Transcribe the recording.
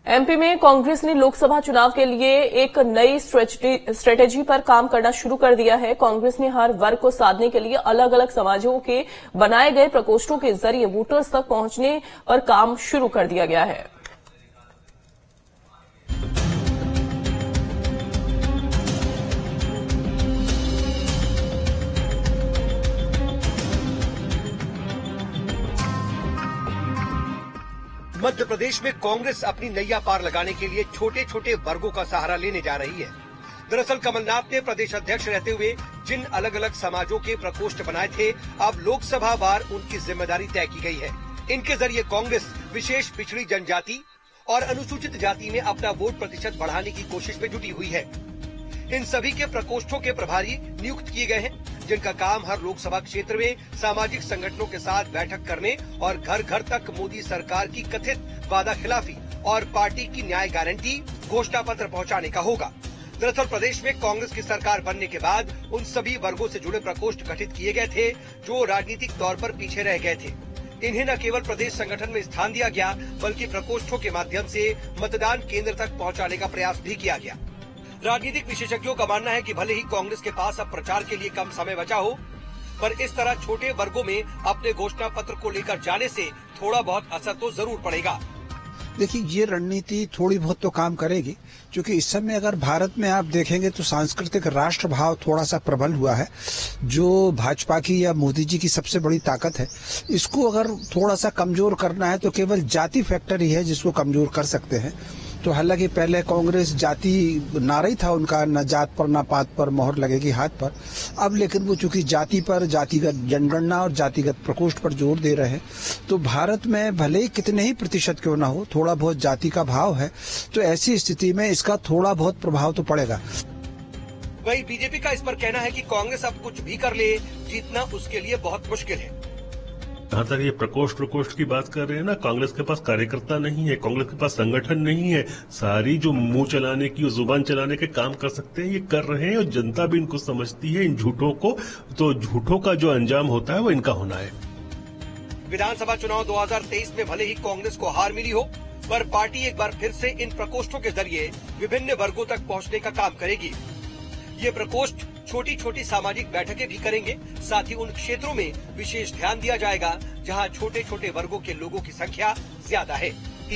MP में कांग्रेस ने लोकसभा चुनाव के लिए एक नई स्ट्रेटेजी पर काम करना शुरू कर दिया है। कांग्रेस ने हर वर्ग को साधने के लिए अलग अलग समाजों के बनाए गए प्रकोष्ठों के जरिए वोटर्स तक पहुंचने पर काम शुरू कर दिया गया है। मध्य प्रदेश में कांग्रेस अपनी नैया पार लगाने के लिए छोटे छोटे वर्गों का सहारा लेने जा रही है। दरअसल कमलनाथ ने प्रदेश अध्यक्ष रहते हुए जिन अलग अलग समाजों के प्रकोष्ठ बनाए थे, अब लोकसभा वार उनकी जिम्मेदारी तय की गई है। इनके जरिए कांग्रेस विशेष पिछड़ी जनजाति और अनुसूचित जाति में अपना वोट प्रतिशत बढ़ाने की कोशिश में जुटी हुई है। इन सभी के प्रकोष्ठों के प्रभारी नियुक्त किए गए हैं, जिनका काम हर लोकसभा क्षेत्र में सामाजिक संगठनों के साथ बैठक करने और घर घर तक मोदी सरकार की कथित वादा खिलाफी और पार्टी की न्याय गारंटी घोषणा पत्र पहुंचाने का होगा। दरअसल प्रदेश में कांग्रेस की सरकार बनने के बाद उन सभी वर्गों से जुड़े प्रकोष्ठ गठित किए गए थे जो राजनीतिक तौर पर पीछे रह गए थे। इन्हें न केवल प्रदेश संगठन में स्थान दिया गया, बल्कि प्रकोष्ठों के माध्यम से मतदान केंद्र तक पहुँचाने का प्रयास भी किया गया। राजनीतिक विशेषज्ञों का मानना है कि भले ही कांग्रेस के पास अब प्रचार के लिए कम समय बचा हो, पर इस तरह छोटे वर्गों में अपने घोषणा पत्र को लेकर जाने से थोड़ा बहुत असर तो जरूर पड़ेगा। देखिए, ये रणनीति थोड़ी बहुत तो काम करेगी, क्योंकि इस समय अगर भारत में आप देखेंगे तो सांस्कृतिक राष्ट्र भाव थोड़ा सा प्रबल हुआ है, जो भाजपा की या मोदी जी की सबसे बड़ी ताकत है। इसको अगर थोड़ा सा कमजोर करना है तो केवल जाति फैक्टर ही है जिसको कमजोर कर सकते हैं। तो हालांकि पहले कांग्रेस जाति नारा ही था उनका, न जात पर न पात पर मोहर लगेगी हाथ पर। अब लेकिन वो चूंकि जाति पर, जातिगत जनगणना और जातिगत प्रकोष्ठ पर जोर दे रहे हैं, तो भारत में भले ही कितने ही प्रतिशत क्यों ना हो, थोड़ा बहुत जाति का भाव है, तो ऐसी स्थिति में इसका थोड़ा बहुत प्रभाव तो पड़ेगा। वहीं बीजेपी का इस पर कहना है कि कांग्रेस अब कुछ भी कर ले, जीतना उसके लिए बहुत मुश्किल है। जहाँ तक ये प्रकोष्ठ की बात कर रहे हैं ना, कांग्रेस के पास कार्यकर्ता नहीं है, कांग्रेस के पास संगठन नहीं है। सारी जो मुंह चलाने की, जुबान चलाने के काम कर सकते हैं, ये कर रहे हैं और जनता भी इनको समझती है, इन झूठों को। तो झूठों का जो अंजाम होता है वो इनका होना है। विधानसभा चुनाव 2023 में भले ही कांग्रेस को हार मिली हो, पर पार्टी एक बार फिर से इन प्रकोष्ठों के जरिए विभिन्न वर्गों तक पहुँचने का काम करेगी। ये प्रकोष्ठ छोटी छोटी सामाजिक बैठकें भी करेंगे। साथ ही उन क्षेत्रों में विशेष ध्यान दिया जाएगा जहां छोटे छोटे वर्गों के लोगों की संख्या ज्यादा है।